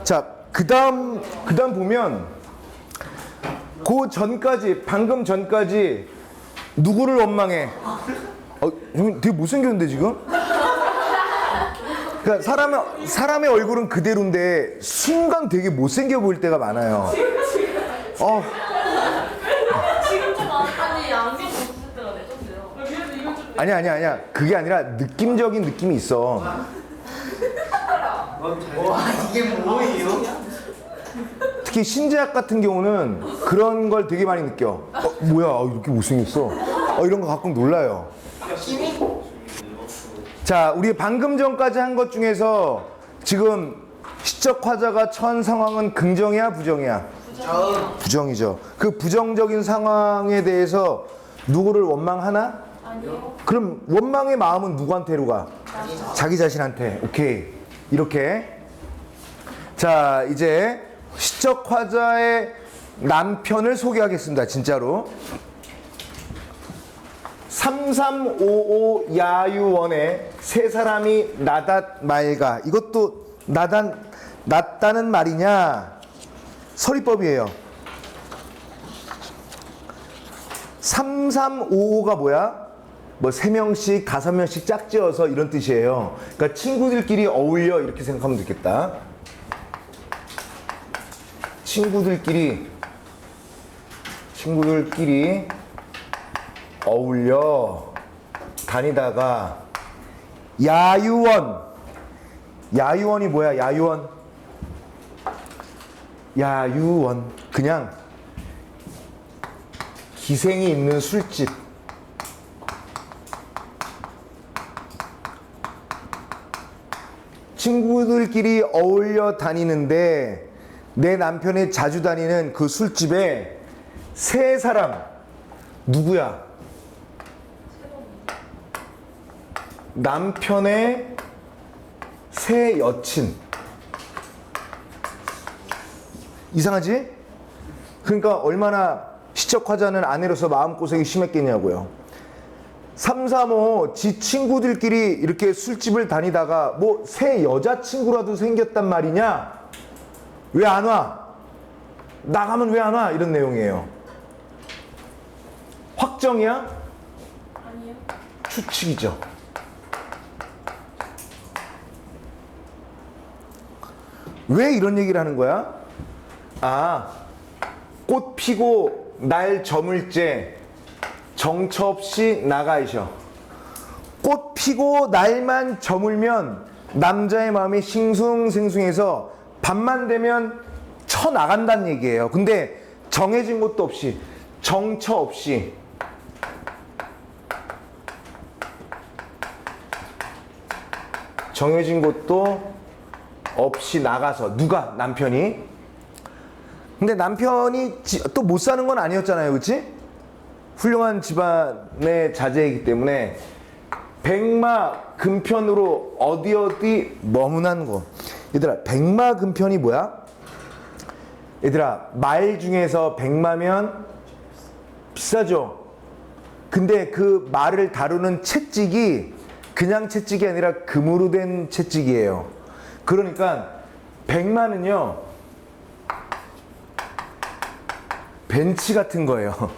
자, 그다음 보면 그 전까지, 방금 전까지 누구를 원망해? 형 되게 못생겼는데 지금? 그러니까 사람의 얼굴은 그대로인데 순간 되게 못생겨 보일 때가 많아요. 지금 좀 아니 안경 벗을 때가 레전드예요. 아니야. 그게 아니라 느낌적인 느낌이 있어. 와 이게 뭐예요? 특히 신재학 같은 경우는 그런 걸 되게 많이 느껴. 뭐야, 이렇게 못생겼어. 이런 거 가끔 놀라요. 자, 우리 방금 전까지 한 것 중에서 지금 시적 화자가 처한 상황은 긍정이야, 부정이야? 부정이죠. 그 부정적인 상황에 대해서 누구를 원망하나? 아니요. 그럼 원망의 마음은 누구한테로 가? 자기 자신한테. 오케이. 이렇게. 자, 이제 시적 화자의 남편을 소개하겠습니다. 진짜로. 3355 야유원에 세 사람이 나닷 말가. 이것도 낫다는 말이냐? 서리법이에요. 3355가 뭐야? 뭐 3명씩, 5명씩 짝지어서 이런 뜻이에요. 그러니까 친구들끼리 어울려 이렇게 생각하면 되겠다. 친구들끼리 어울려 다니다가 야유원이 뭐야? 야유원 그냥 기생이 있는 술집. 친구들끼리 어울려 다니는데 내 남편이 자주 다니는 그 술집에 세 사람 누구야? 남편의 새 여친. 이상하지? 그러니까 얼마나 시적 화자는 아내로서 마음고생이 심했겠냐고요. 335 지 친구들끼리 이렇게 술집을 다니다가 뭐 새 여자친구라도 생겼단 말이냐? 왜 안 와? 나가면 왜 안 와? 이런 내용이에요. 확정이야? 아니요. 추측이죠. 왜 이런 얘기를 하는 거야? 꽃 피고 날 저물 때 정처 없이 나가이셔. 꽃 피고 날만 저물면 남자의 마음이 싱숭생숭해서 밤만 되면 쳐나간다는 얘기예요. 근데 정해진 것도 없이, 정처 없이 정해진 것도 없이 나가서. 누가? 남편이. 근데 남편이 또 못 사는 건 아니었잖아요. 그치? 훌륭한 집안의 자제이기 때문에 백마금편으로 어디 머무난 거. 얘들아, 백마금편이 뭐야? 얘들아, 말 중에서 백마면 비싸죠? 근데 그 말을 다루는 채찍이 그냥 채찍이 아니라 금으로 된 채찍이에요. 그러니까 백마는요 벤츠 같은 거예요.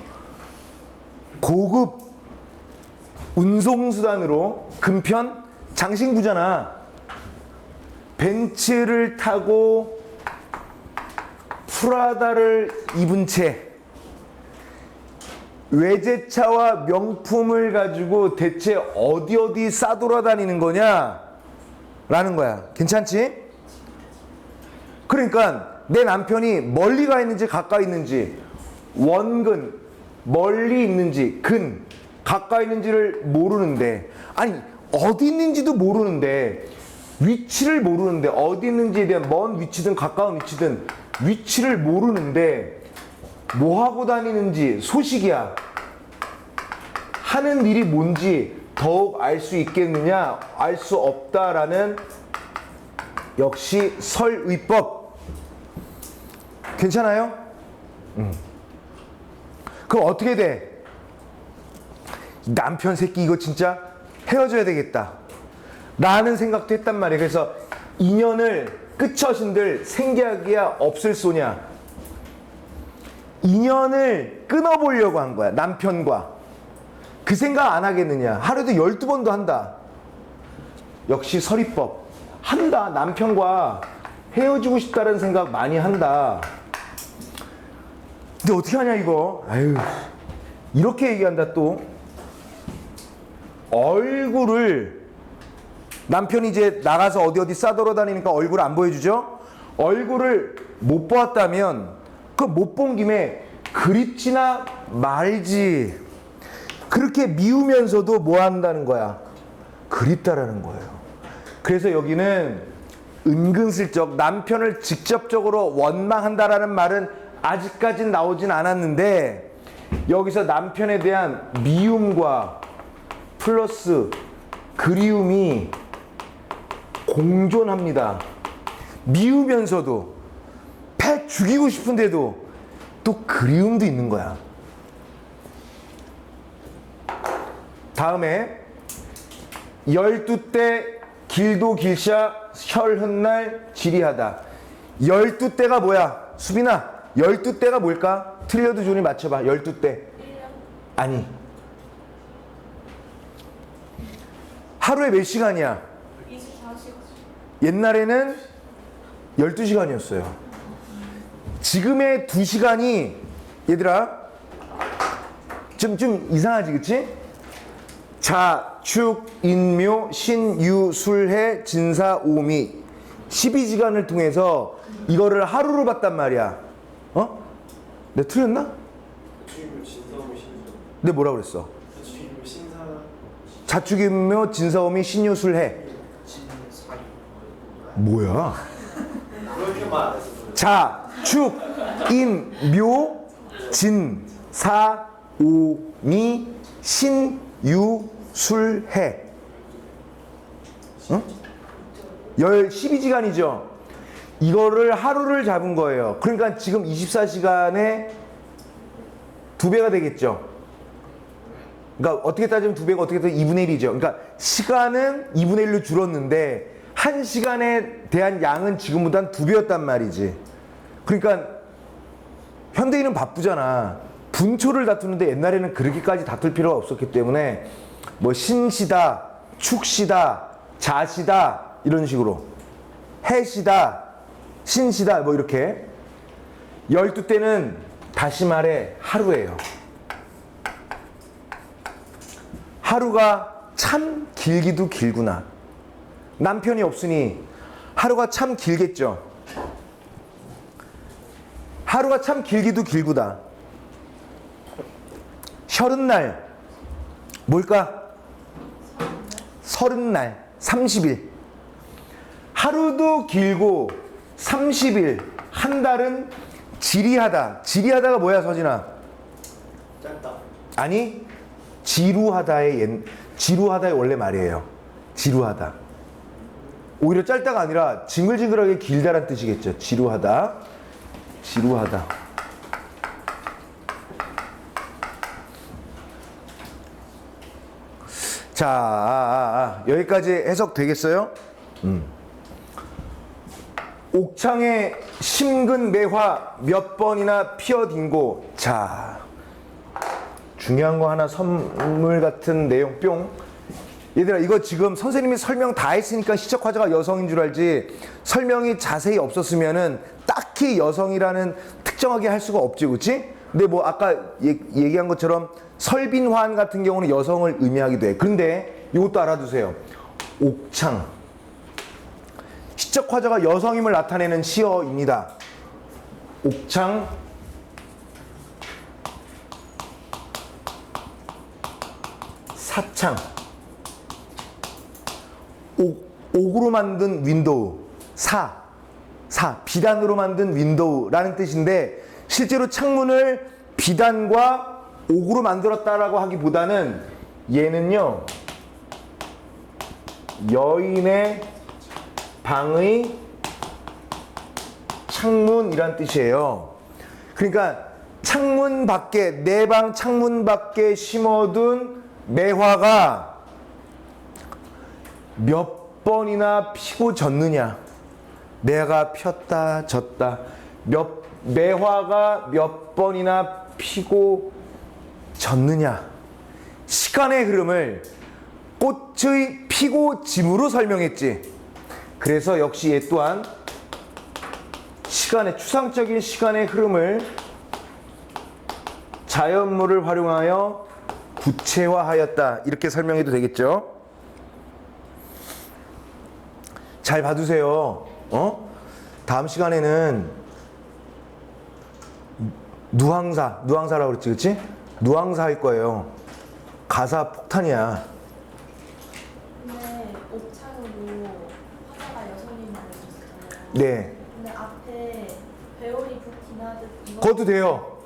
고급 운송수단으로. 금편 장신구잖아. 벤츠를 타고 프라다를 입은 채 외제차와 명품을 가지고 대체 어디 싸돌아다니는 거냐? 라는 거야. 괜찮지? 그러니까 내 남편이 멀리 가 있는지 가까이 있는지, 원근, 멀리 있는지, 근, 가까이 있는지를 모르는데, 아니 어디 있는지도 모르는데, 위치를 모르는데, 어디 있는지에 대한 먼 위치든 가까운 위치든 위치를 모르는데 뭐 하고 다니는지 소식이야. 하는 일이 뭔지 더욱 알 수 있겠느냐? 알 수 없다라는 역시 설의법. 괜찮아요? 그럼 어떻게 돼? 남편 새끼 이거 진짜 헤어져야 되겠다 라는 생각도 했단 말이에요. 그래서 인연을 끝처신들 생각이야 없을 소냐. 인연을 끊어보려고 한 거야. 남편과. 그 생각 안 하겠느냐. 하루에도 12번도 한다. 역시 서리법. 한다. 남편과 헤어지고 싶다는 생각 많이 한다. 근데 어떻게 하냐 이거. 아유, 이렇게 얘기한다 또. 얼굴을 남편이 이제 나가서 어디 싸돌아다니니까 얼굴 안 보여주죠? 얼굴을 못 보았다면 그 못 본 김에 그립지나 말지. 그렇게 미우면서도 뭐 한다는 거야? 그립다라는 거예요. 그래서 여기는 은근슬쩍 남편을 직접적으로 원망한다라는 말은 아직까진 나오진 않았는데 여기서 남편에 대한 미움과 플러스 그리움이 공존합니다. 미우면서도 패 죽이고 싶은데도 또 그리움도 있는 거야. 다음에 12대 길도 길샤 혈흔날 지리하다. 12대가 뭐야? 수빈아, 12대가 뭘까? 틀려도 좋으니 맞춰봐. 12대. 아니. 하루에 몇 시간이야? 24시간. 옛날에는 12시간이었어요. 지금의 2시간이 얘들아 좀 이상하지, 그치? 자, 축, 인묘, 신, 유, 술, 해, 진사, 오미 12시간을 통해서 이거를 하루로 봤단 말이야. 어? 내가 틀렸나? 내가 뭐라고 그랬어? 자축인묘, 진사오미, 신유, 술, 해. 뭐야? 자, 축, 인, 묘, 진, 사, 오, 미, 신, 유, 술, 해. 응? 12시간이죠. 이거를 하루를 잡은 거예요. 그러니까 지금 24시간에 2배가 되겠죠. 그러니까 어떻게 따지면 2배가 어떻게 따지면 2분의 1이죠. 그러니까 시간은 2분의 1로 줄었는데 1시간에 대한 양은 지금보다 한 2배였단 말이지. 그러니까 현대인은 바쁘잖아. 분초를 다투는데 옛날에는 그렇게까지 다툴 필요가 없었기 때문에 뭐 신시다, 축시다, 자시다 이런 식으로 해시다, 신시다 뭐 이렇게 12대는 다시 말해 하루예요. 하루가 참 길기도 길구나. 남편이 없으니 하루가 참 길겠죠. 하루가 참 길기도 길구나. 혈흔날 뭘까? 서른날 30일. 하루도 길고 30일 한 달은 지리하다. 지리하다가 뭐야 서진아? 짧다. 아니 지루하다의 원래 말이에요. 지루하다. 오히려 짧다가 아니라 징글징글하게 길다란 뜻이겠죠. 지루하다. 지루하다. 자, 여기까지 해석 되겠어요? 옥창에 심근매화 몇 번이나 피어딩고. 자, 중요한 거 하나 선물 같은 내용 뿅. 얘들아, 이거 지금 선생님이 설명 다 했으니까 시적화자가 여성인 줄 알지, 설명이 자세히 없었으면은 딱히 여성이라는 특정하게 할 수가 없지, 그치? 근데 뭐 아까 얘기한 것처럼 설빈환 같은 경우는 여성을 의미하기도 해. 근데 이것도 알아두세요. 옥창, 시적화자가 여성임을 나타내는 시어입니다. 옥창, 사창, 옥으로 만든 윈도우, 비단으로 만든 윈도우라는 뜻인데, 실제로 창문을 비단과 옥으로 만들었다라고 하기보다는 얘는요, 여인의 방의 창문이란 뜻이에요. 그러니까 창문 밖에, 내 방 창문 밖에 심어둔 매화가 몇 번이나 피고 졌느냐, 내가 폈다 졌다. 매화가 몇 번이나 피고 졌느냐. 시간의 흐름을 꽃의 피고 짐으로 설명했지. 그래서 역시 얘 또한 시간의 추상적인 시간의 흐름을 자연물을 활용하여 구체화하였다. 이렇게 설명해도 되겠죠. 잘 봐두세요. 다음 시간에는 누앙사라고 그랬지, 그치? 누앙사 할 거예요. 가사 폭탄이야. 근데 옥창으로 화자가 여성인 말해줬잖아요. 네. 근데 앞에 배오리 부티나드 이거 그것도 돼요.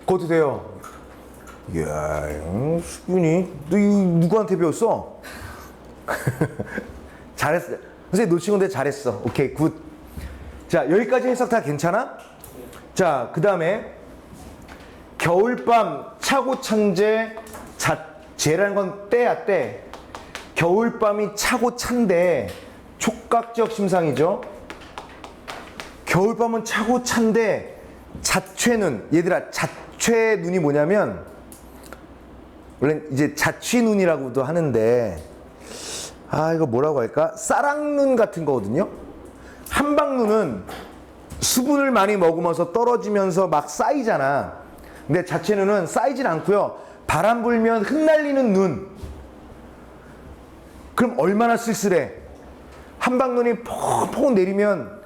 그것도 돼요. 이야, 수빈이, 너 이거 누구한테 배웠어? 잘했어. 선생님 놓친 건데 잘했어. 오케이, 굿. 자, 여기까지 해석 다 괜찮아? 자, 그 다음에 겨울밤 차고 찬제 제라는 건 때야, 때. 겨울밤이 차고 찬데 촉각적 심상이죠. 겨울밤은 차고 찬데 자취눈. 얘들아, 자취눈이 뭐냐면 원래 이제 자취눈이라고도 하는데 이거 뭐라고 할까? 쌀랑눈 같은 거거든요. 한방눈은 수분을 많이 머금어서 떨어지면서 막 쌓이잖아. 근데 자취눈은 쌓이진 않고요. 바람 불면 흩날리는 눈. 그럼 얼마나 쓸쓸해. 한방눈이 펑펑 내리면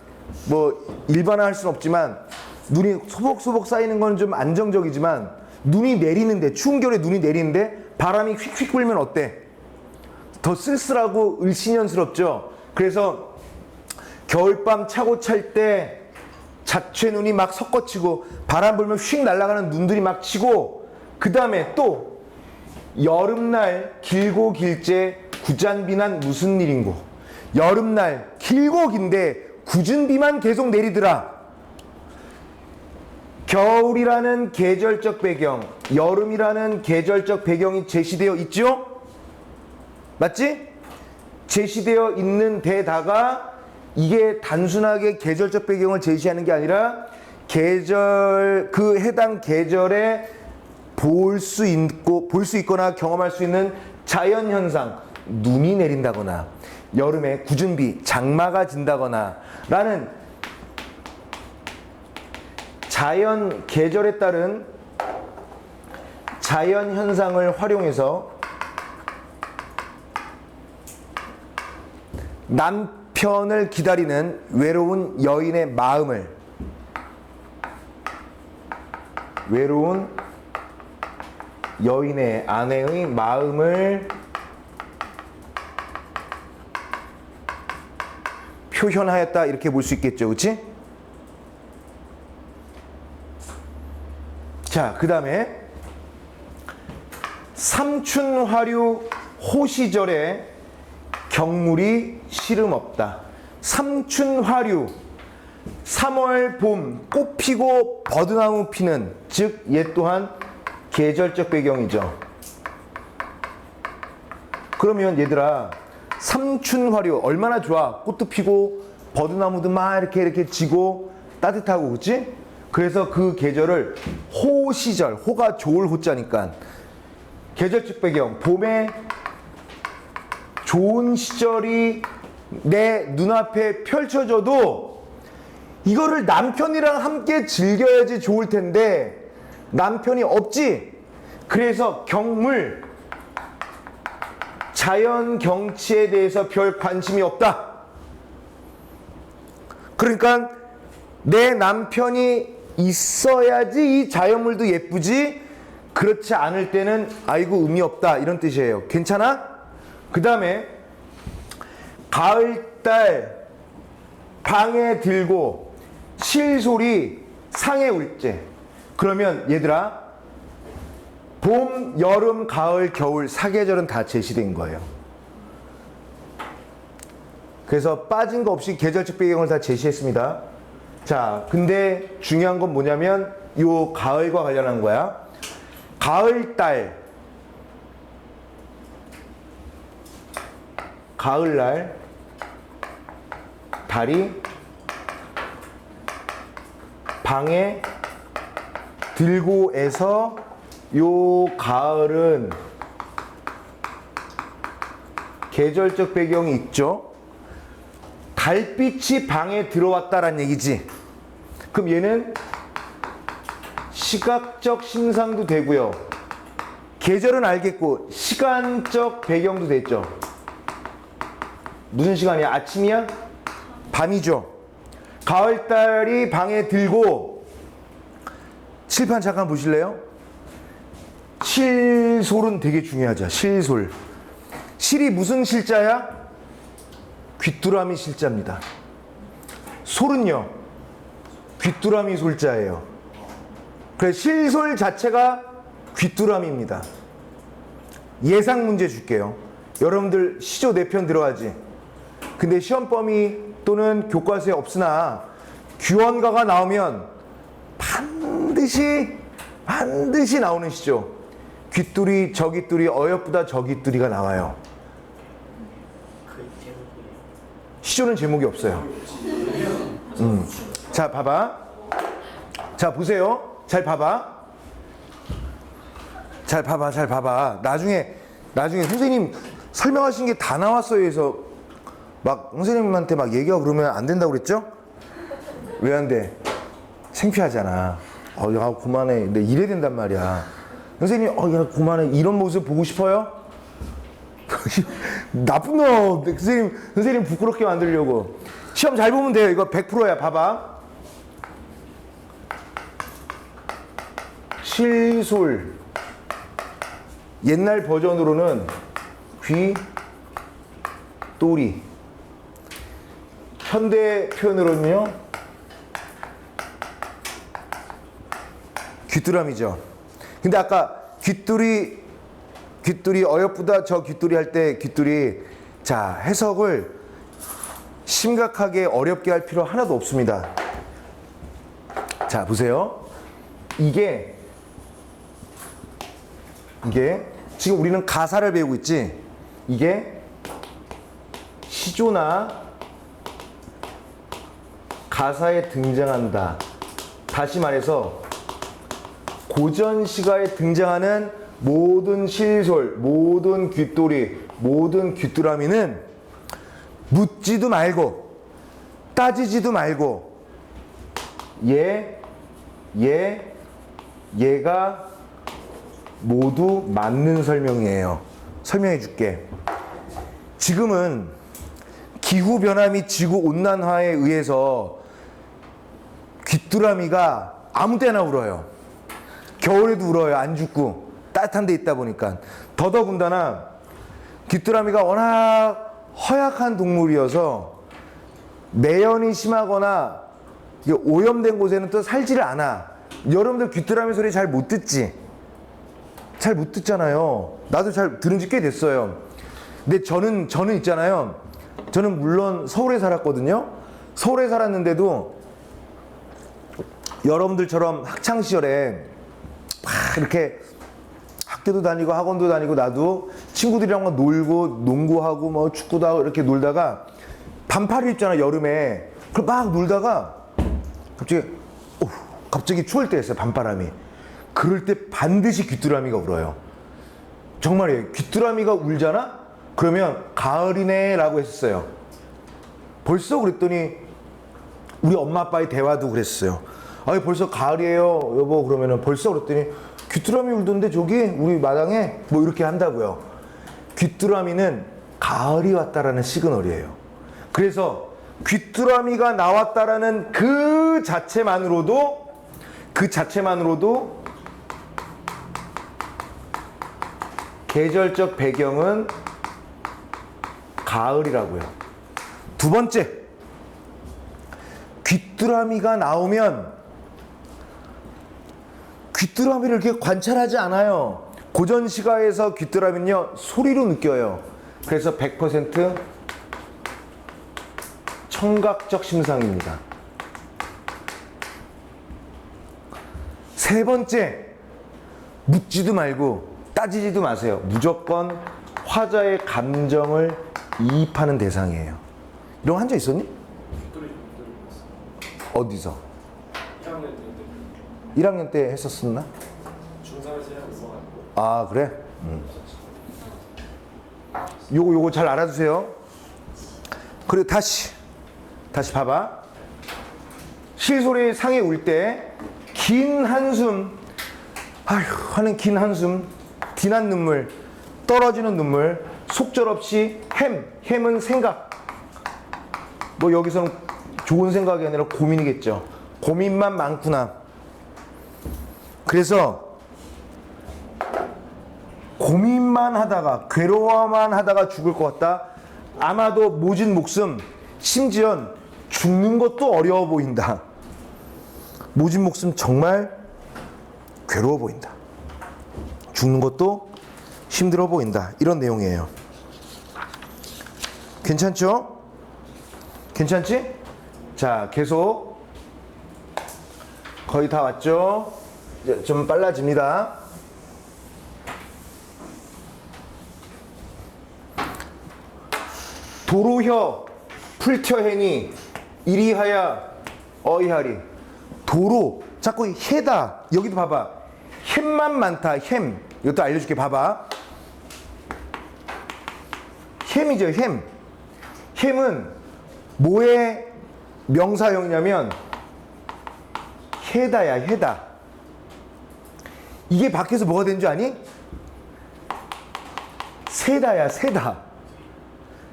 뭐 일반화할 수는 없지만 눈이 소복소복 쌓이는 건 좀 안정적이지만 눈이 내리는데, 추운 겨울에 눈이 내리는데 바람이 휙휙 불면 어때? 더 쓸쓸하고 을씨년스럽죠. 그래서 겨울밤 차고 찰 때 자취눈이 막 섞어치고 바람 불면 휙 날아가는 눈들이 막 치고, 그 다음에 또 여름날 길고 길째 구잔 비난 무슨 일인고. 여름날 길고 긴데 굳은 비만 계속 내리더라. 겨울이라는 계절적 배경, 여름이라는 계절적 배경이 제시되어 있죠? 맞지? 제시되어 있는 데다가 이게 단순하게 계절적 배경을 제시하는 게 아니라 그 해당 계절에 볼 수 있거나 경험할 수 있는 자연 현상, 눈이 내린다거나 여름에 굳은 비, 장마가 진다거나 라는 자연 계절에 따른 자연 현상을 활용해서 남편을 기다리는 외로운 여인의 마음을, 외로운 여인의 아내의 마음을 표현하였다. 이렇게 볼 수 있겠죠. 그치? 자, 그 다음에 삼춘화류 호시절에 경물이 시름없다. 삼춘화류, 3월 봄 꽃 피고 버드나무 피는, 즉 얘 또한 계절적 배경이죠. 그러면 얘들아, 삼춘화류 얼마나 좋아. 꽃도 피고 버드나무도 막 이렇게 지고 따뜻하고, 그치? 그래서 그 계절을 호시절, 호가 좋을 호자니까 계절적 배경, 봄에 좋은 시절이 내 눈앞에 펼쳐져도 이거를 남편이랑 함께 즐겨야지 좋을 텐데 남편이 없지. 그래서 경물, 자연 경치에 대해서 별 관심이 없다. 그러니까 내 남편이 있어야지 이 자연물도 예쁘지, 그렇지 않을 때는 아이고 의미 없다, 이런 뜻이에요. 괜찮아? 그 다음에 가을달 방에 들고 실소리 상해 울제. 그러면 얘들아, 봄, 여름, 가을, 겨울 4계절은 다 제시된 거예요. 그래서 빠진 거 없이 계절적 배경을 다 제시했습니다. 자, 근데 중요한 건 뭐냐면 요 가을과 관련한 거야. 가을달, 가을날 달이 방에 들고에서 요 가을은 계절적 배경이 있죠. 달빛이 방에 들어왔다란 얘기지. 그럼 얘는 시각적 신상도 되고요. 계절은 알겠고 시간적 배경도 됐죠. 무슨 시간이야? 아침이야? 밤이죠. 가을달이 방에 들고 칠판 잠깐 보실래요? 실솔은 되게 중요하죠. 실솔. 실이 무슨 실자야? 귀뚜라미 실자입니다. 솔은요? 귀뚜라미 솔자예요. 그래서 실솔 자체가 귀뚜라미입니다. 예상 문제 줄게요. 여러분들 시조 4편 들어가지. 근데 시험 범위 또는 교과서에 없으나 규원가가 나오면 반드시 나오는 시조. 귀뚜리, 저귀뚜리, 어여쁘다 저귀뚜리가 나와요. 시조는 제목이 없어요. 자, 봐봐. 자, 보세요. 잘 봐봐. 잘 봐봐. 나중에 선생님 설명하신 게 다 나왔어요. 해서 막 선생님한테 막 얘기하고 그러면 안 된다고 그랬죠? 왜 안 돼? 창피하잖아. 야, 그만해. 근데 이래야 된단 말이야. 선생님, 야, 그만해. 이런 모습 보고 싶어요? 나쁜 놈. 선생님 부끄럽게 만들려고. 시험 잘 보면 돼요. 이거 100%야. 봐봐. 실솔. 옛날 버전으로는 귀, 또리. 현대 표현으로는요, 귀뚜라미죠. 근데 아까 귀뚜리 어여쁘다 저 귀뚜리 할 때 귀뚜리, 자, 해석을 심각하게 어렵게 할 필요 하나도 없습니다. 자, 보세요. 이게 지금 우리는 가사를 배우고 있지. 이게 시조나 가사에 등장한다. 다시 말해서 고전 시가에 등장하는 모든 실솔, 모든 귀또리, 모든 귀뚜라미는 묻지도 말고 따지지도 말고 얘가 모두 맞는 설명이에요. 설명해 줄게. 지금은 기후변화 및 지구온난화에 의해서 귀뚜라미가 아무 때나 울어요. 겨울에도 울어요. 안 죽고 따뜻한 데 있다 보니까. 더더군다나 귀뚜라미가 워낙 허약한 동물이어서 매연이 심하거나 오염된 곳에는 또 살지를 않아. 여러분들 귀뚜라미 소리 잘 못 듣지? 잘 못 듣잖아요. 나도 잘 들은 지 꽤 됐어요. 근데 저는 있잖아요. 저는 물론 서울에 살았거든요. 서울에 살았는데도 여러분들처럼 학창시절에 막 이렇게 학교도 다니고 학원도 다니고 나도 친구들이랑 막 놀고 농구하고 뭐 축구도 하고 이렇게 놀다가 반팔을 입잖아, 여름에. 그럼 막 놀다가 갑자기 추울 때 있어요, 반바람이. 그럴 때 반드시 귀뚜라미가 울어요. 정말이에요. 귀뚜라미가 울잖아? 그러면 가을이네 라고 했었어요. 벌써 그랬더니 우리 엄마 아빠의 대화도 그랬어요. 아니 벌써 가을이에요 여보. 그러면은 벌써 그랬더니 귀뚜라미 울던데 저기 우리 마당에 뭐 이렇게 한다고요. 귀뚜라미는 가을이 왔다라는 시그널이에요. 그래서 귀뚜라미가 나왔다라는 그 자체만으로도 계절적 배경은 가을이라고요. 두 번째, 귀뚜라미가 나오면 귀뚜라미를 이렇게 관찰하지 않아요. 고전 시가에서 귀뚜라미는요 소리로 느껴요. 그래서 100% 청각적 심상입니다. 세 번째, 묻지도 말고 따지지도 마세요. 무조건 화자의 감정을 이입하는 대상이에요. 이런 거 한 적 있었니? 어디서? 1학년 때 1학년 때 했었었나? 중3에서 해야 있어가지고. 아 그래? 요거 잘 알아두세요. 그리고 다시 봐봐. 실소리 상에 울 때 긴 한숨, 아휴 하는 긴 한숨, 진한 눈물, 떨어지는 눈물, 속절없이 햄은 생각. 뭐 여기서는 좋은 생각이 아니라 고민이겠죠. 고민만 많구나. 그래서 고민만 하다가 괴로워만 하다가 죽을 것 같다. 아마도 모진 목숨, 심지어 죽는 것도 어려워 보인다. 모진 목숨 정말 괴로워 보인다. 죽는 것도 힘들어 보인다. 이런 내용이에요. 괜찮죠? 괜찮지? 자, 계속 거의 다 왔죠? 이제 좀 빨라집니다. 도로혀 풀텨해니 이리하야 어이하리. 도로 자꾸 해다. 여기도 봐봐. 햄만 많다. 햄. 이것도 알려줄게. 봐봐. 햄이죠. 햄은 뭐의 명사형이냐면 해다야. 해다. 이게 밖에서 뭐가 된 줄 아니? 세다야. 세다.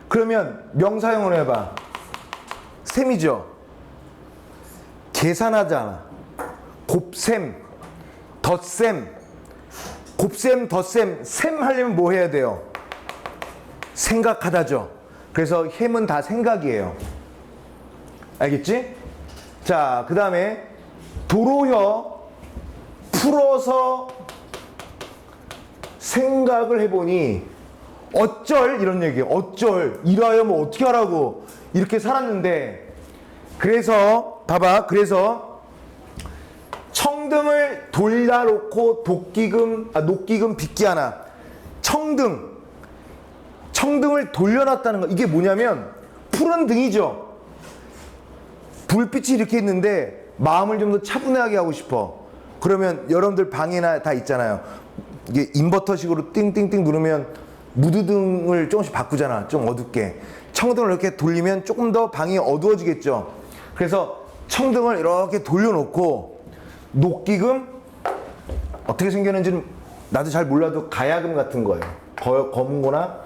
그러면 명사형으로 해봐. 셈이죠. 계산하잖아. 곱셈, 덧셈. 곱셈, 덧셈, 셈 하려면 뭐 해야 돼요? 생각하다죠. 그래서 햄은 다 생각이에요. 알겠지? 자, 그 다음에 도로혀 풀어서 생각을 해보니 어쩔 이런 얘기예요. 어쩔 이라여 뭐 어떻게 하라고 이렇게 살았는데 그래서 봐봐. 그래서 청등을 돌려놓고 녹기금 빚기 하나. 청등을 돌려놨다는 거. 이게 뭐냐면 푸른 등이죠. 불빛이 이렇게 있는데 마음을 좀 더 차분하게 하고 싶어. 그러면 여러분들 방에나 다 있잖아요. 이게 인버터식으로 띵띵띵 누르면 무드등을 조금씩 바꾸잖아. 좀 어둡게. 청등을 이렇게 돌리면 조금 더 방이 어두워지겠죠. 그래서 청등을 이렇게 돌려놓고 녹기금 어떻게 생겼는지는 나도 잘 몰라도 가야금 같은 거예요. 검은 거나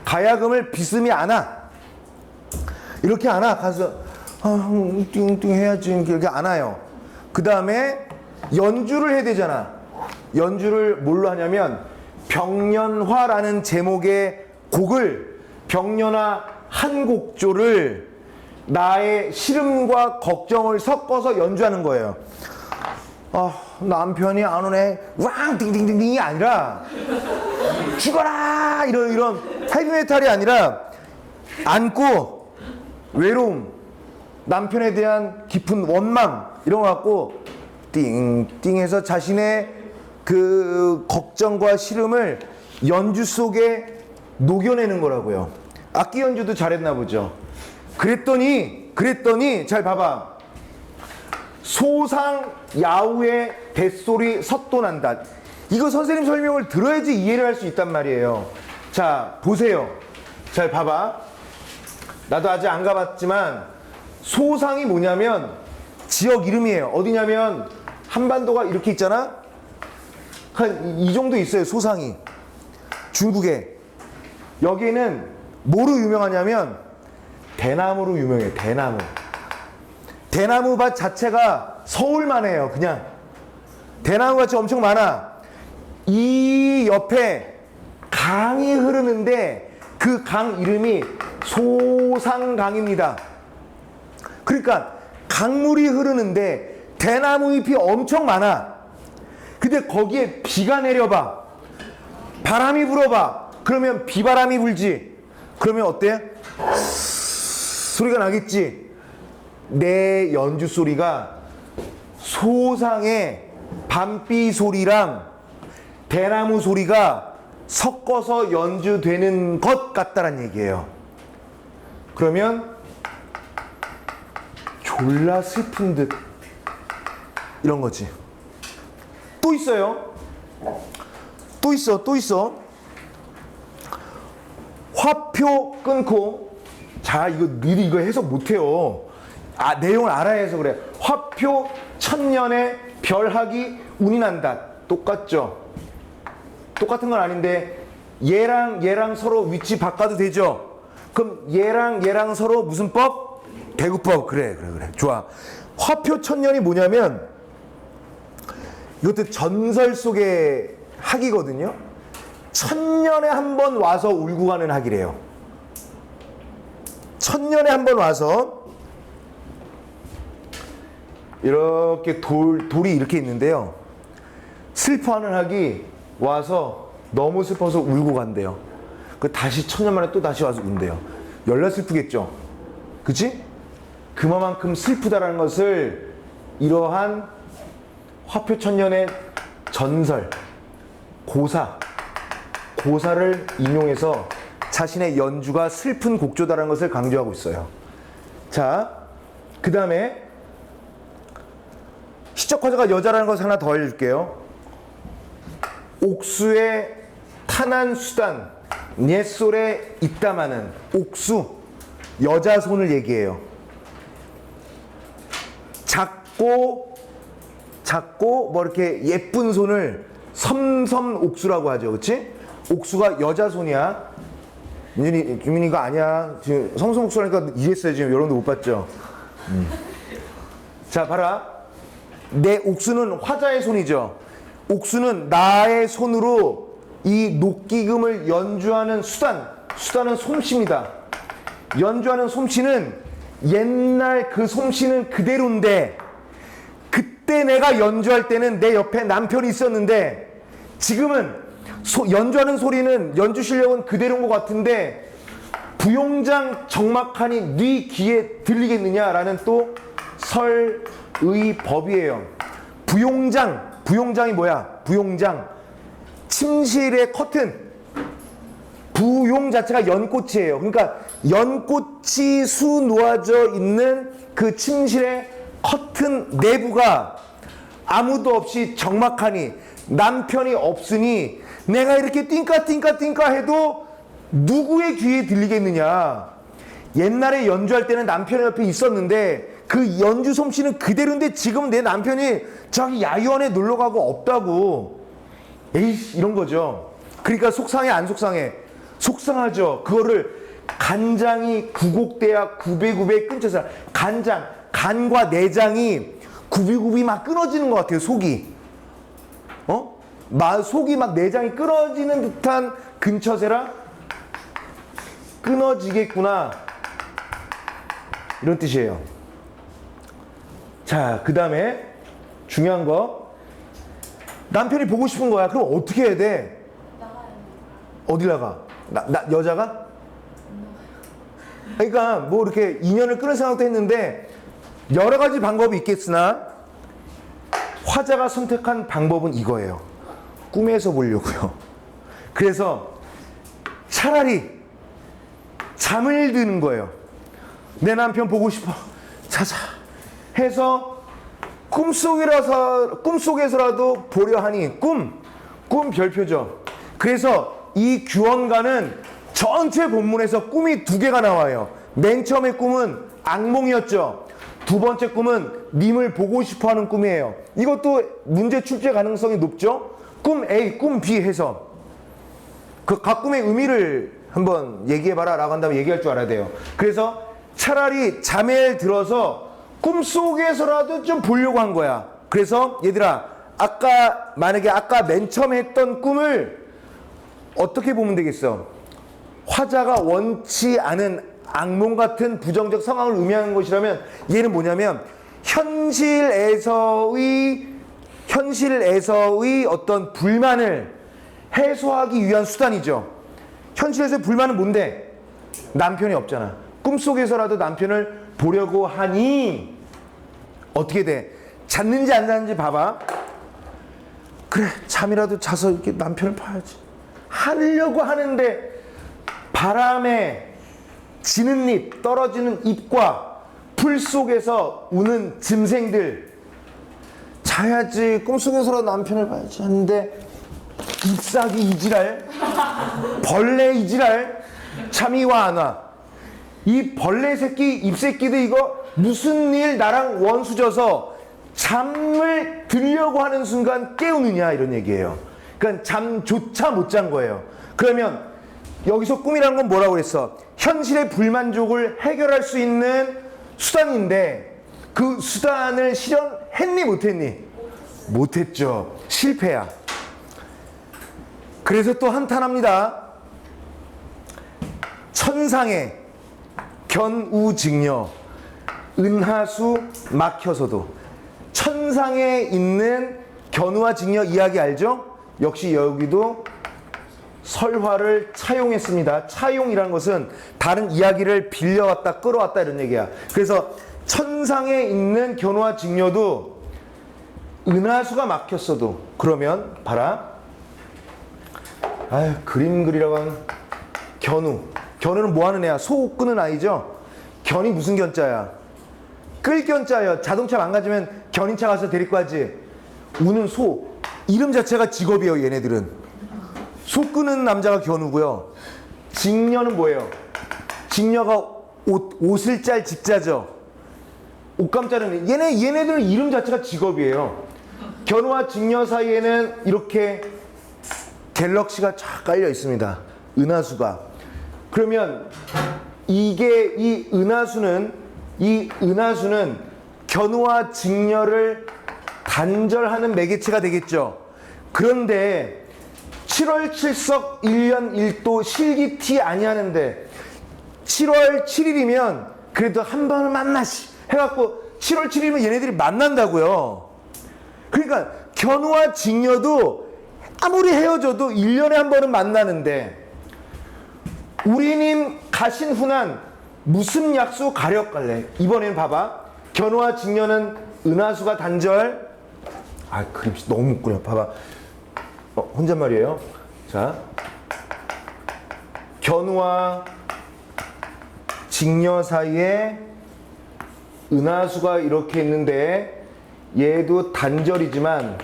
가야금을 빗으면 안 와. 이렇게 안 와. 가서 띵띵 해야지. 이렇게 안 와요. 그 다음에 연주를 해야 되잖아. 연주를 뭘로 하냐면 병년화라는 제목의 곡을 병년화 한 곡조를 나의 시름과 걱정을 섞어서 연주하는 거예요. 남편이 안 오네. 왕 띵띵띵띵이 아니라 죽어라 이런 헤비메탈이 아니라 안고 외로움, 남편에 대한 깊은 원망 이런 거 갖고 띵띵해서 자신의 그 걱정과 시름을 연주 속에 녹여내는 거라고요. 악기 연주도 잘했나 보죠. 그랬더니 잘 봐봐. 소상 야후의 뱃소리 섰도난다. 이거 선생님 설명을 들어야지 이해를 할 수 있단 말이에요. 자, 보세요. 잘 봐봐. 나도 아직 안 가봤지만 소상이 뭐냐면 지역 이름이에요. 어디냐면 한반도가 이렇게 있잖아. 한 이 정도 있어요. 소상이. 중국에. 여기는 뭐로 유명하냐면 대나무로 유명해요. 대나무밭 자체가 서울만 해요. 그냥 대나무밭이 엄청 많아. 이 옆에 강이 흐르는데 그 강 이름이 소상강입니다. 그러니까 강물이 흐르는데 대나무 잎이 엄청 많아. 근데 거기에 비가 내려봐. 바람이 불어봐. 그러면 비바람이 불지. 그러면 어때? 소리가 나겠지. 내 연주 소리가 소상의 밤비 소리랑 대나무 소리가 섞어서 연주되는 것 같다란 얘기예요. 그러면 졸라 슬픈 듯 이런 거지. 또 있어요. 또 있어. 화표 끊고. 자, 이거 너희들 이거 해석 못해요. 내용을 알아야 해서 그래. 화표 천년에 별하기 운이 난다. 똑같죠? 똑같은 건 아닌데 얘랑 서로 위치 바꿔도 되죠? 그럼 얘랑 서로 무슨 법? 대구법. 그래. 좋아. 화표 천년이 뭐냐면 이것도 전설 속의 학이거든요. 천년에 한 번 와서 울고 가는 학이래요. 천년에 한 번 와서 이렇게 돌이 이렇게 있는데요. 슬퍼하는 학이 와서 너무 슬퍼서 울고 간대요. 그 다시 천년 만에 또 다시 와서 운대요. 열나 슬프겠죠? 그치? 그만큼 슬프다라는 것을 이러한 화표 천년의 전설, 고사를 인용해서 자신의 연주가 슬픈 곡조다라는 것을 강조하고 있어요. 자, 그 다음에 시적 화자가 여자라는 것을 하나 더 알려줄게요. 옥수의 탄한 수단, 옛솔에 있다마는 옥수, 여자 손을 얘기해요. 작고 뭐 이렇게 예쁜 손을 섬섬옥수라고 하죠. 그치? 옥수가 여자 손이야. 김민이 이거 아니야. 지금 섬섬옥수라니까 이랬어요. 지금 여러분도 못 봤죠? 자, 봐라. 내 옥수는 화자의 손이죠. 옥수는 나의 손으로 이 녹기금을 연주하는 수단은 솜씨입니다. 연주하는 솜씨는 옛날 그 솜씨는 그대로인데 그때 내가 연주할 때는 내 옆에 남편이 있었는데 지금은 연주하는 소리는 연주 실력은 그대로인 것 같은데 부용장 적막하니 네 귀에 들리겠느냐라는 또 설의법이에요. 부용장이 뭐야? 부용장, 침실의 커튼. 부용 자체가 연꽃이에요. 그러니까 연꽃이 수 놓아져 있는 그 침실의 커튼 내부가 아무도 없이 적막하니 남편이 없으니 내가 이렇게 띵까 해도 누구의 귀에 들리겠느냐. 옛날에 연주할 때는 남편이 옆에 있었는데 그 연주 솜씨는 그대로인데 지금 내 남편이 저기 야유원에 놀러가고 없다고. 에이씨, 이런 거죠. 그러니까 속상해 안 속상해? 속상하죠. 그거를 간장이 구곡돼야 구배구배 끊쳐서 간과 내장이 구비구비 막 끊어지는 것 같아요. 속이 막 내장이 끊어지는 듯한 근처세라 끊어지겠구나, 이런 뜻이에요. 자, 그 다음에 중요한 거, 남편이 보고 싶은 거야. 그럼 어떻게 해야 돼? 나가요. 어딜 나가? 여자가? 그러니까 뭐 이렇게 인연을 끊을 생각도 했는데 여러 가지 방법이 있겠으나 화자가 선택한 방법은 이거예요. 꿈에서 보려고요. 그래서 차라리 잠을 드는 거예요. 내 남편 보고 싶어. 자자 해서 꿈속에서라도 보려 하니 꿈 별표죠. 그래서 이 규원가는 전체 본문에서 꿈이 두 개가 나와요. 맨 처음에 꿈은 악몽이었죠. 두 번째 꿈은 님을 보고 싶어 하는 꿈이에요. 이것도 문제 출제 가능성이 높죠. 꿈 A, 꿈 B 해서 그 각 꿈의 의미를 한번 얘기해봐라 라고 한다면 얘기할 줄 알아야 돼요. 그래서 차라리 잠에 들어서 꿈속에서라도 좀 보려고 한 거야. 그래서 얘들아, 만약에 아까 맨 처음에 했던 꿈을 어떻게 보면 되겠어? 화자가 원치 않은 악몽 같은 부정적 상황을 의미하는 것이라면 얘는 뭐냐면 현실에서의 어떤 불만을 해소하기 위한 수단이죠. 현실에서의 불만은 뭔데? 남편이 없잖아. 꿈속에서라도 남편을 보려고 하니 어떻게 돼? 잤는지 안 잤는지 봐봐. 그래, 잠이라도 자서 이렇게 남편을 봐야지 하려고 하는데 바람에 지는 잎, 떨어지는 잎과 풀 속에서 우는 짐승들, 자야지, 꿈속에서라도 남편을 봐야지 하는데 잎사귀 이지랄, 벌레 이지랄, 잠이 와 안 와. 이 벌레 새끼, 잎새끼도 이거 무슨 일 나랑 원수져서 잠을 들려고 하는 순간 깨우느냐 이런 얘기예요. 그러니까 잠조차 못 잔 거예요. 그러면 여기서 꿈이라는 건 뭐라고 그랬어? 현실의 불만족을 해결할 수 있는 수단인데 그 수단을 실현했니 못했니? 못했죠. 실패야. 그래서 또 한탄합니다. 천상의 견우직녀 은하수 막혀서도. 천상에 있는 견우와 직녀 이야기 알죠? 역시 여기도 설화를 차용했습니다. 차용이라는 것은 다른 이야기를 빌려왔다 끌어왔다 이런 얘기야. 그래서 천상에 있는 견우와 직녀도 은하수가 막혔어도. 그러면 봐라. 아유, 그림 그리라고 하는 견우. 견우는 뭐 하는 애야? 소 끄는 아이죠? 견이 무슨 견자야? 끌 견자예요. 자동차 망가지면 견인차 가서 데리고 가지. 우는 소. 이름 자체가 직업이에요, 얘네들은. 소 끄는 남자가 견우고요. 직녀는 뭐예요? 직녀가 옷을 짤 직자죠. 옷감 자르는. 얘네들 이름 자체가 직업이에요. 견우와 직녀 사이에는 이렇게 갤럭시가 쫙 깔려 있습니다. 은하수가. 그러면 이게 이 은하수는 견우와 직녀를 단절하는 매개체가 되겠죠. 그런데 7월 7석 1년 1도 실기티 아니하는데 7월 7일이면 그래도 한 번은 만나시 해갖고 7월 7일이면 얘네들이 만난다고요. 그러니까 견우와 직녀도 아무리 헤어져도 1년에 한 번은 만나는데 우리님 가신 후난 무슨 약수 가력갈래. 이번에는 봐봐. 견우와 직녀는 은하수가 단절. 아, 그림 너무 웃구나. 봐봐. 혼잣말이에요. 자, 견우와 직녀 사이에 은하수가 이렇게 있는데 얘도 단절이지만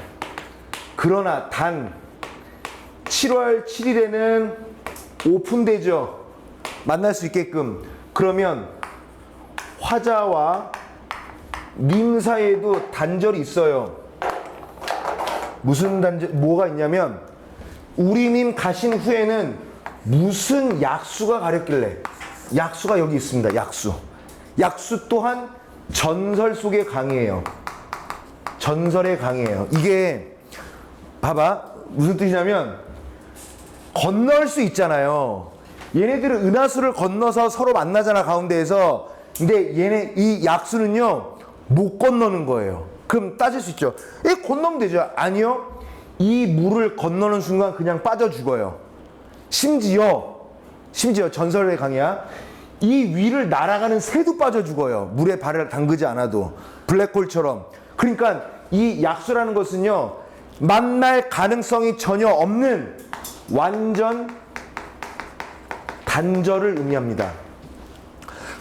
그러나 단 7월 7일에는 오픈되죠. 만날 수 있게끔. 그러면 화자와 님 사이에도 단절이 있어요. 무슨 단절, 뭐가 있냐면 우리님 가신 후에는 무슨 약수가 가렸길래. 약수가 여기 있습니다. 약수. 약수 또한 전설 속의 강이에요. 전설의 강이에요. 이게 봐봐. 무슨 뜻이냐면 건널 수 있잖아요. 얘네들은 은하수를 건너서 서로 만나잖아, 가운데에서. 근데 얘네 이 약수는요 못 건너는 거예요. 그럼 따질 수 있죠. 건너면 되죠. 아니요. 이 물을 건너는 순간 그냥 빠져 죽어요. 심지어 전설의 강이야. 이 위를 날아가는 새도 빠져 죽어요. 물에 발을 담그지 않아도. 블랙홀처럼. 그러니까 이 약수라는 것은요 만날 가능성이 전혀 없는 완전 단절을 의미합니다.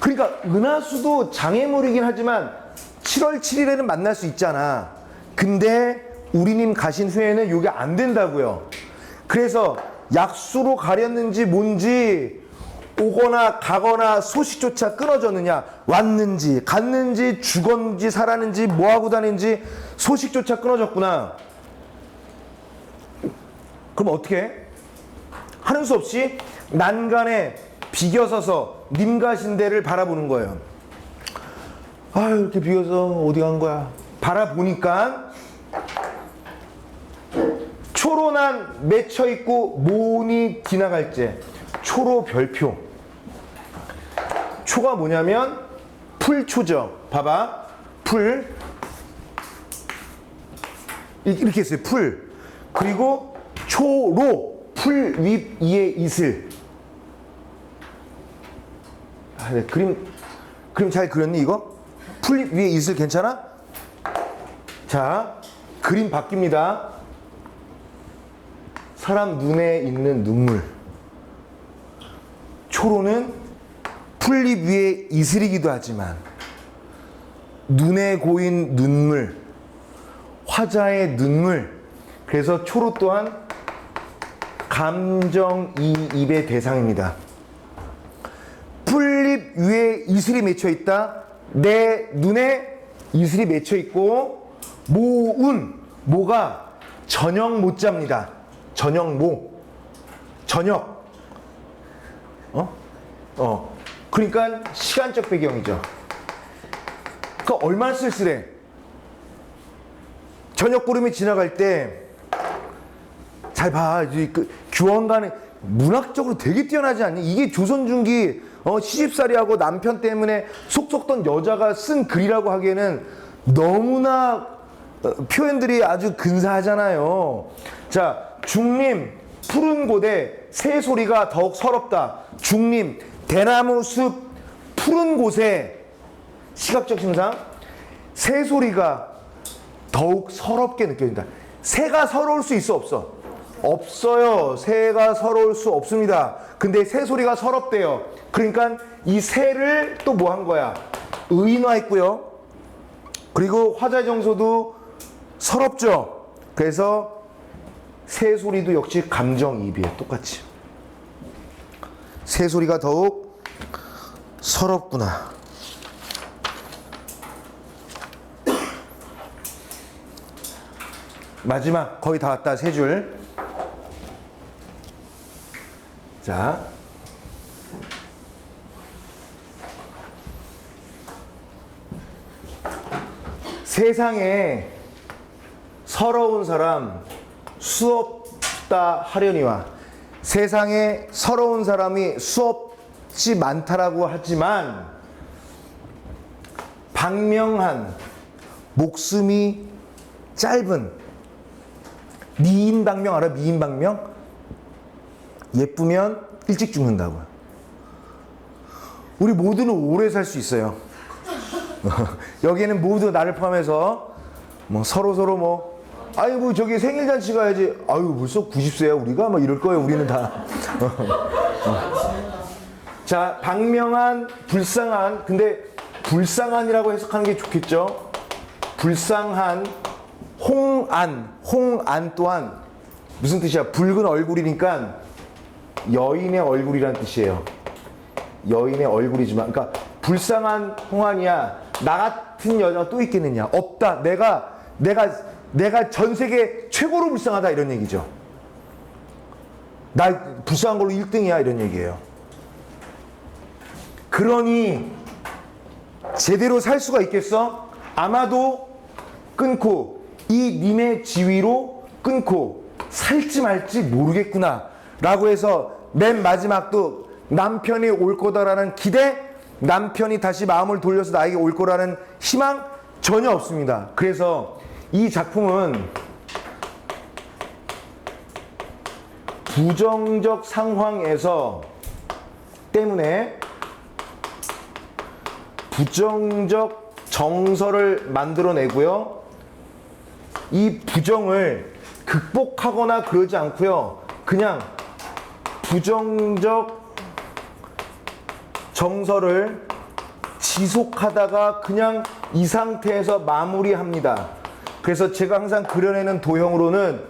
그러니까 은하수도 장애물이긴 하지만 7월 7일에는 만날 수 있잖아. 근데 우리님 가신 후에는 이게 안 된다고요. 그래서 약수로 가렸는지 뭔지 오거나 가거나 소식조차 끊어졌느냐, 왔는지 갔는지 죽었는지 살았는지 뭐하고 다니는지 소식조차 끊어졌구나. 그럼 어떻게 해? 하는 수 없이 난간에 비겨서서 님 가신 데를 바라보는 거예요. 아유, 이렇게 비겨서 어디 간 거야? 바라보니까 초로난 맺혀있고 모니 지나갈제. 초로 별표. 초가 뭐냐면 풀초죠. 봐봐. 풀. 이렇게 했어요. 풀. 그리고 초로. 풀 윗 위에 이슬. 아, 네. 그림 잘 그렸니 이거? 풀 위에 이슬 괜찮아? 자, 그림 바뀝니다. 사람 눈에 있는 눈물. 초로는 풀잎 위에 이슬이기도 하지만 눈에 고인 눈물, 화자의 눈물. 그래서 초로 또한 감정이입의 대상입니다. 풀잎 위에 이슬이 맺혀 있다. 내 눈에 이슬이 맺혀 있고, 모가 저녁 못 잡니다. 저녁. 그러니까 시간적 배경이죠. 그러니까 얼마나 쓸쓸해. 저녁 구름이 지나갈 때 잘 봐. 그 규원가는 문학적으로 되게 뛰어나지 않니? 이게 조선 중기 시집살이하고 남편 때문에 속 썩던 여자가 쓴 글이라고 하기에는 너무나 표현들이 아주 근사하잖아요. 자, 중림 푸른 곳에 새 소리가 더욱 서럽다. 중림 대나무 숲 푸른 곳에 시각적 형상 새 소리가 더욱 서럽게 느껴진다. 새가 서러울 수 있어 없어? 없어요. 새가 서러울 수 없습니다. 근데 새 소리가 서럽대요. 그러니까 이 새를 또 뭐 한 거야? 의인화했고요. 그리고 화자 정서도 서럽죠. 그래서 새 소리도 역시 감정이입이에요. 똑같이. 새 소리가 더욱 서럽구나. 마지막 거의 다 왔다. 세 줄. 자, 세상에 서러운 사람 수없다 하려니와. 세상에 서러운 사람이 수없지 많다라고 하지만 방명한 목숨이 짧은 미인방명 알아? 미인방명? 예쁘면 일찍 죽는다고요. 우리 모두는 오래 살 수 있어요. 여기에는 모두 나를 포함해서 뭐 서로 뭐 아니 뭐 저기 생일잔치 가야지. 아유 벌써 90세야 우리가? 막 이럴 거예요. 우리는 다. 자, 방명한, 불쌍한. 근데 불쌍한이라고 해석하는 게 좋겠죠. 불쌍한, 홍안 또한 무슨 뜻이야? 붉은 얼굴이니까 여인의 얼굴이란 뜻이에요. 여인의 얼굴이지만, 그러니까 불쌍한 홍안이야. 나 같은 여자가 또 있겠느냐? 없다. 내가 전 세계 최고로 불쌍하다 이런 얘기죠. 나 불쌍한 걸로 1등이야 이런 얘기예요. 그러니 제대로 살 수가 있겠어? 아마도 끊고 이 님의 지위로 끊고 살지 말지 모르겠구나 라고 해서 맨 마지막도 남편이 올 거다라는 기대, 남편이 다시 마음을 돌려서 나에게 올 거라는 희망 전혀 없습니다. 그래서 이 작품은 부정적 상황에서 때문에 부정적 정서를 만들어내고요. 이 부정을 극복하거나 그러지 않고요. 그냥 부정적 정서를 지속하다가 그냥 이 상태에서 마무리합니다. 그래서 제가 항상 그려내는 도형으로는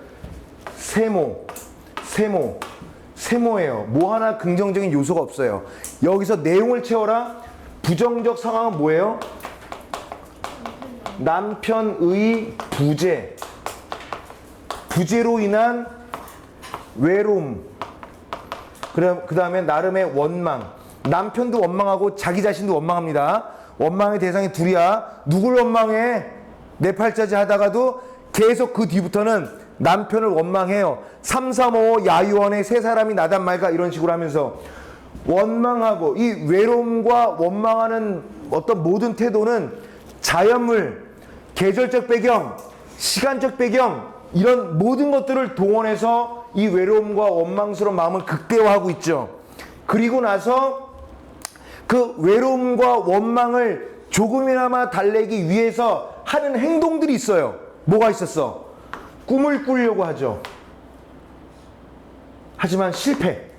세모예요. 뭐 하나 긍정적인 요소가 없어요. 여기서 내용을 채워라. 부정적 상황은 뭐예요? 남편의 부재로 인한 외로움. 그 다음에 나름의 원망. 남편도 원망하고 자기 자신도 원망합니다. 원망의 대상이 둘이야. 누굴 원망해? 내 팔자지 하다가도 계속 그 뒤부터는 남편을 원망해요. 3, 4, 5 야유원의 세 사람이 나단 말까 이런 식으로 하면서 원망하고, 이 외로움과 원망하는 어떤 모든 태도는 자연물, 계절적 배경, 시간적 배경 이런 모든 것들을 동원해서 이 외로움과 원망스러운 마음을 극대화하고 있죠. 그리고 나서 그 외로움과 원망을 조금이나마 달래기 위해서 하는 행동들이 있어요. 뭐가 있었어? 꿈을 꾸려고 하죠. 하지만 실패.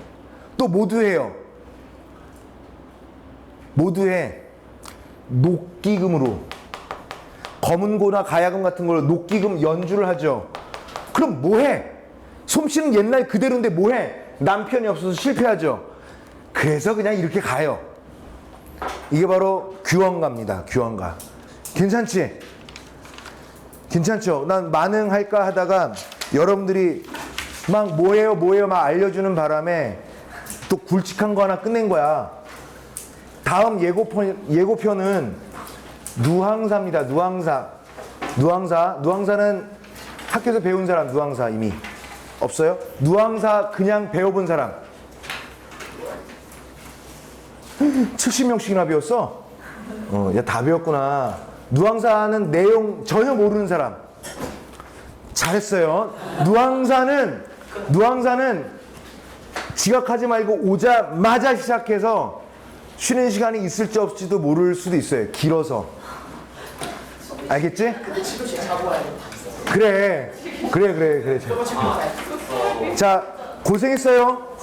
또 모두 해요. 모두 해. 녹기금으로 검은고나 가야금 같은 걸로 녹기금 연주를 하죠. 그럼 뭐해? 솜씨는 옛날 그대로인데 뭐해? 남편이 없어서 실패하죠. 그래서 그냥 이렇게 가요. 이게 바로 규원가입니다. 규원가. 괜찮지? 괜찮죠? 난 만능할까 하다가 여러분들이 막 뭐예요 막 알려주는 바람에 또 굵직한 거 하나 끝낸 거야. 다음 예고편은 누항사입니다. 누항사는 학교에서 배운 사람. 누항사 이미 없어요? 누항사 그냥 배워본 사람 70명씩이나 배웠어? 야, 다 배웠구나. 누항사는 내용 전혀 모르는 사람. 잘했어요. 누항사는 지각하지 말고 오자마자 시작해서 쉬는 시간이 있을지 없을지도 모를 수도 있어요. 길어서. 알겠지? 근데 지금씩 자고 와야 돼. 그래. 자, 고생했어요.